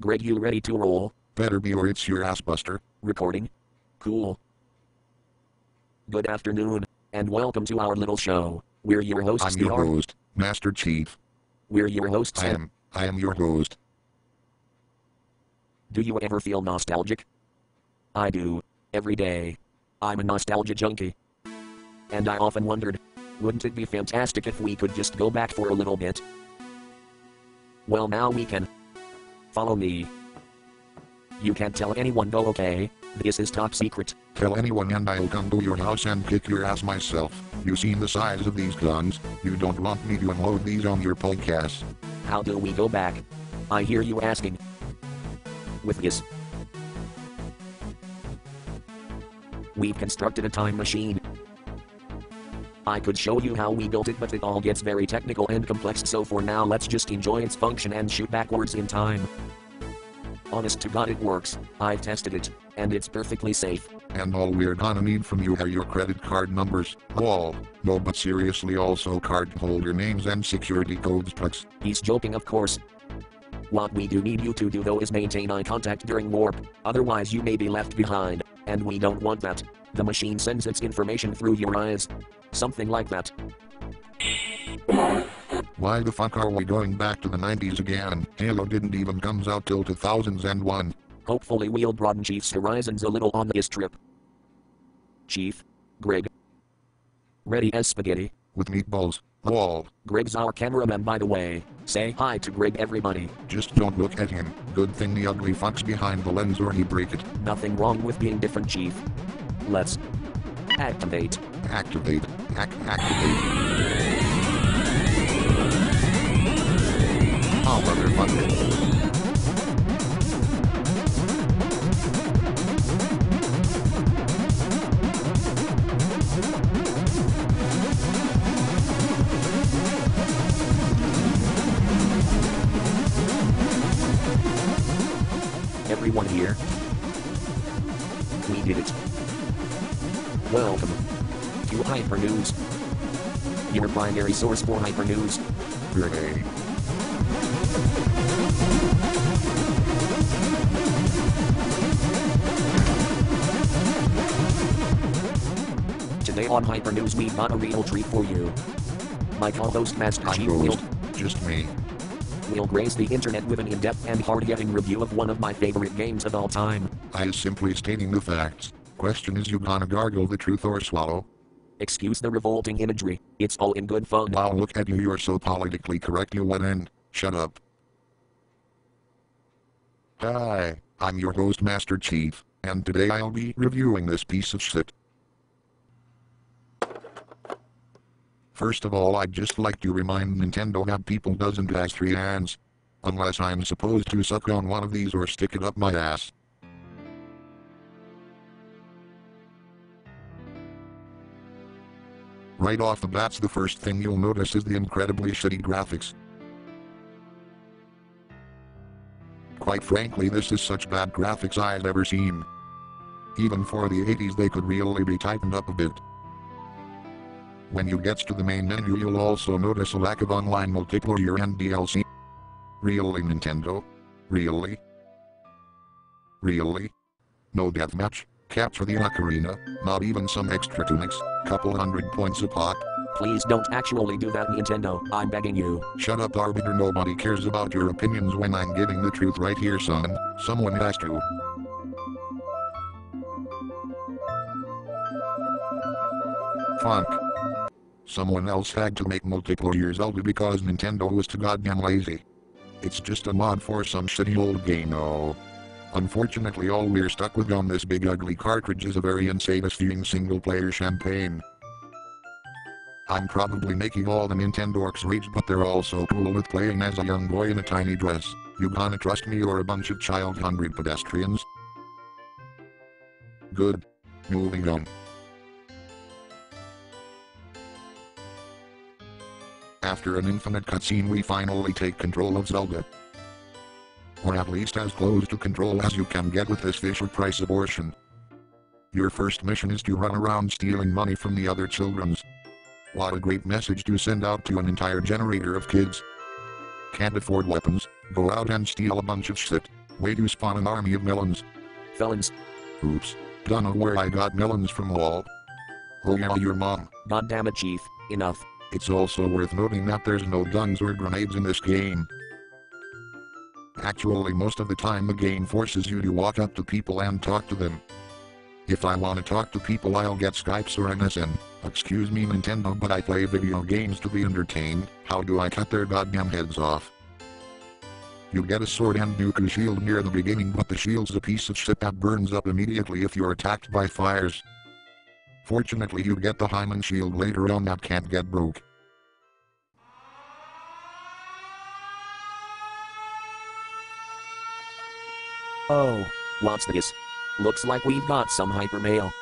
Greg, you ready to roll? Better be or it's your ass buster. Recording? Cool. Good afternoon, and welcome to our little show. We're your hosts. I'm your host, Master Chief. We're your hosts. I am your host. Do you ever feel nostalgic? I do. Every day. I'm a nostalgia junkie. And I often wondered, wouldn't it be fantastic if we could just go back for a little bit? Well, now we can. Follow me. You can't tell anyone though, okay? This is top secret. Tell anyone and I'll come to your house and kick your ass myself. You seen the size of these guns? You don't want me to unload these on your podcast. How do we go back? I hear you asking. With this. We've constructed a time machine. I could show you how we built it, but it all gets very technical and complex, so for now let's just enjoy its function and shoot backwards in time. Honest to God, it works. I've tested it, and it's perfectly safe. And all we're gonna need from you are your credit card numbers. All. No, but seriously, also card holder names and security codes, please. He's joking, of course. What we do need you to do though is maintain eye contact during warp, otherwise you may be left behind, and we don't want that. The machine sends its information through your eyes. Something like that. Why the fuck are we going back to the 90s again? Halo didn't even comes out till 2001. Hopefully we'll broaden Chief's horizons a little on this trip. Chief? Greg? Ready as spaghetti? With meatballs. Wall. Greg's our cameraman, by the way. Say hi to Greg, everybody. Just don't look at him. Good thing the ugly fuck's behind the lens or he break it. Nothing wrong with being different, Chief. Let's activate. Activate. Activate. Oh, motherfucker. Everyone here? We did it. Welcome to Hypernews, your primary source for Hypernews. Hooray. Today on Hypernews we've got a real treat for you. My co-host Master Chief will... Just me. We'll grace the internet with an in-depth and hard-hitting review of one of my favorite games of all time. I is simply stating the facts. Question is, you gonna gargle the truth or swallow? Excuse the revolting imagery, it's all in good fun. Wow, look at you, you're so politically correct, you what end? Shut up. Hi, I'm your host Master Chief, and today I'll be reviewing this piece of shit. First of all, I'd just like to remind Nintendo that people doesn't has 3 hands. Unless I'm supposed to suck on one of these or stick it up my ass. Right off the bat, the first thing you'll notice is the incredibly shitty graphics. Quite frankly, this is such bad graphics I've ever seen. Even for the 80s they could really be tightened up a bit. When you get to the main menu, you'll also notice a lack of online multiplayer and DLC. Really, Nintendo? Really? Really? No deathmatch? Capture the ocarina? Not even some extra tunics? Couple hundred points a pop? Please don't actually do that, Nintendo, I'm begging you. Shut up, Arby, nobody cares about your opinions when I'm giving the truth right here, son. Someone has to. Fuck. Someone else had to make multiplayer Zelda because Nintendo was too goddamn lazy. It's just a mod for some shitty old game, oh. Unfortunately, all we're stuck with on this big ugly cartridge is a very unsatisfying single-player champagne. I'm probably making all the Nintendorks rage, but they're all so cool with playing as a young boy in a tiny dress. You gonna trust me or a bunch of child-hungry pedestrians? Good. Moving on. After an infinite cutscene, we finally take control of Zelda. Or at least as close to control as you can get with this Fisher-Price abortion. Your first mission is to run around stealing money from the other children's. What a great message to send out to an entire generator of kids. Can't afford weapons, go out and steal a bunch of shit. Way to spawn an army of melons. Felons. Oops. Don't know where I got melons from lol. Oh yeah, your mom. God damn it, Chief. Enough. It's also worth noting that there's no guns or grenades in this game. Actually, most of the time the game forces you to walk up to people and talk to them. If I want to talk to people, I'll get Skypes or MSN. Excuse me, Nintendo, but I play video games to be entertained. How do I cut their goddamn heads off? You get a sword and nuke shield near the beginning, but the shield's a piece of shit that burns up immediately if you're attacked by fires. Fortunately, you get the Hyman shield later on that can't get broke. Oh, what's this? Looks like we've got some hypermail.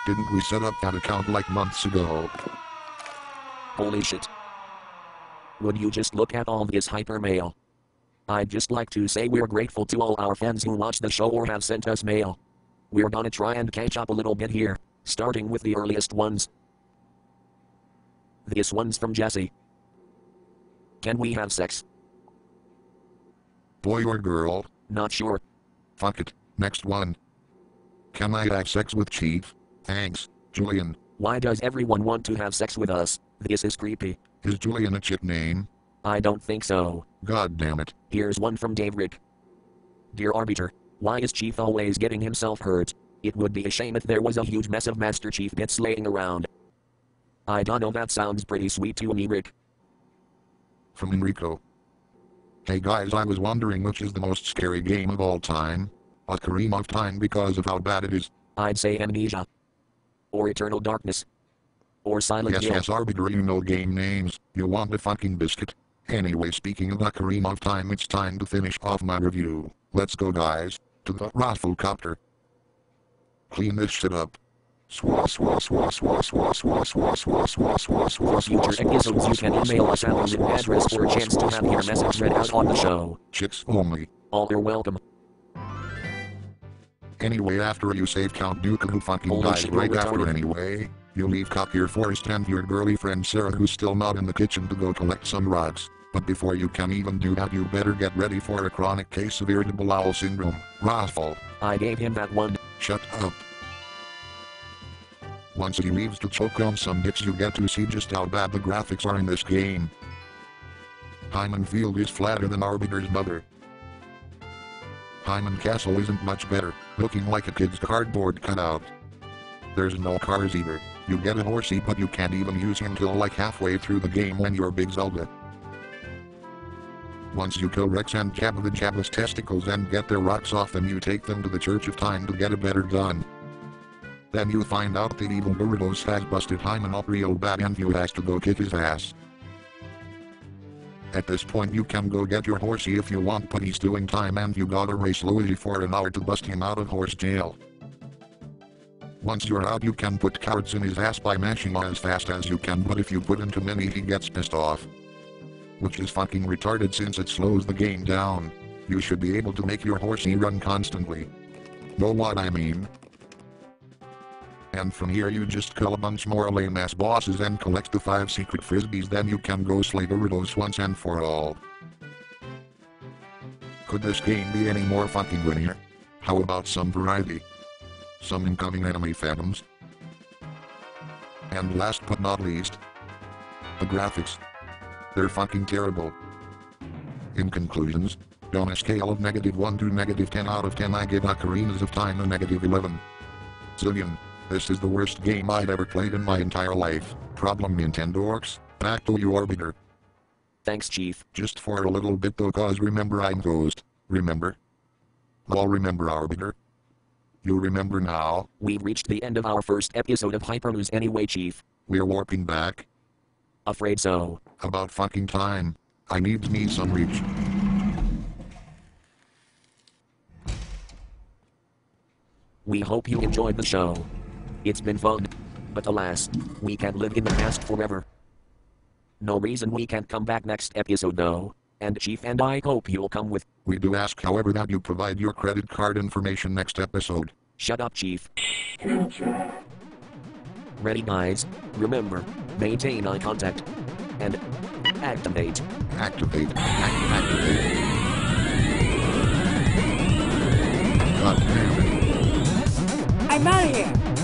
Didn't we set up that account like months ago? Holy shit. Would you just look at all this hypermail? I'd just like to say we're grateful to all our fans who watch the show or have sent us mail. We're gonna try and catch up a little bit here, starting with the earliest ones. This one's from Jesse. Can we have sex? Boy or girl? Not sure. Fuck it. Next one. Can I have sex with Chief? Thanks, Julian. Why does everyone want to have sex with us? This is creepy. Is Julian a chick name? I don't think so. God damn it. Here's one from Dave Rick. Dear Arbiter, why is Chief always getting himself hurt? It would be a shame if there was a huge mess of Master Chief bits laying around. I don't know, that sounds pretty sweet to me, Rick. From Enrico. Hey guys, I was wondering which is the most scary game of all time. Ocarina of Time because of how bad it is. I'd say Amnesia. Or Eternal Darkness. Or Silent Hill. Yes, Arbiter, you know game names. You want a fucking biscuit. Anyway, speaking of Ocarina of Time, it's time to finish off my review. Let's go, guys, to the Rafflecopter. Clean this shit up. For future episodes, you can email us at our written address for a chance to have your message read out on the show. Chicks only. All are welcome. Anyway, after you save Count Dooku, who fucking died right after anyway, you leave Copier Forest and your girly friend Sarah, who's still not in the kitchen, to go collect some rocks. But before you can even do that, you better get ready for a chronic case of irritable bowel syndrome. Raffle. I gave him that one. Shut up. Once he leaves to choke on some dicks, you get to see just how bad the graphics are in this game. Hyman Field is flatter than Arbiter's mother. Hyman Castle isn't much better, looking like a kid's cardboard cutout. There's no cars either. You get a horsey, but you can't even use him till like halfway through the game when you're Big Zelda. Once you kill Rex and Jabba the Jabba's testicles and get their rocks off, then you take them to the Church of Time to get a better gun. Then you find out that evil Gyarados has busted Hyman up real bad and you has to go kick his ass. At this point you can go get your horsey if you want, but he's doing time and you gotta race Luigi for an hour to bust him out of horse jail. Once you're out, you can put carrots in his ass by mashing as fast as you can, but if you put him too many he gets pissed off. Which is fucking retarded since it slows the game down. You should be able to make your horsey run constantly. Know what I mean? And from here you just kill a bunch more lame ass bosses and collect the 5 secret frisbees, then you can go slay Gyarados once and for all. Could this game be any more fucking linear? How about some variety? Some incoming enemy phantoms? And last but not least, the graphics. They're fucking terrible. In conclusions, on a scale of -1 to -10 out of 10, I give Ocarina of Time a -11. Zillion. This is the worst game I'd ever played in my entire life. Problem, Nintendorks. Back to you, Arbiter. Thanks, Chief. Just for a little bit though, cause remember I'm Ghost. Remember? Well, remember, Arbiter? You remember now? We've reached the end of our first episode of Hypernews anyway, Chief. We're warping back? Afraid so. About fucking time. I need me some reach. We hope you enjoyed the show. It's been fun. But alas, we can't live in the past forever. No reason we can't come back next episode though. And Chief and I hope you'll come with. We do ask, however, that you provide your credit card information next episode. Shut up, Chief. Ready, guys? Remember, maintain eye contact. And activate. Activate. Activate. I'm out of here.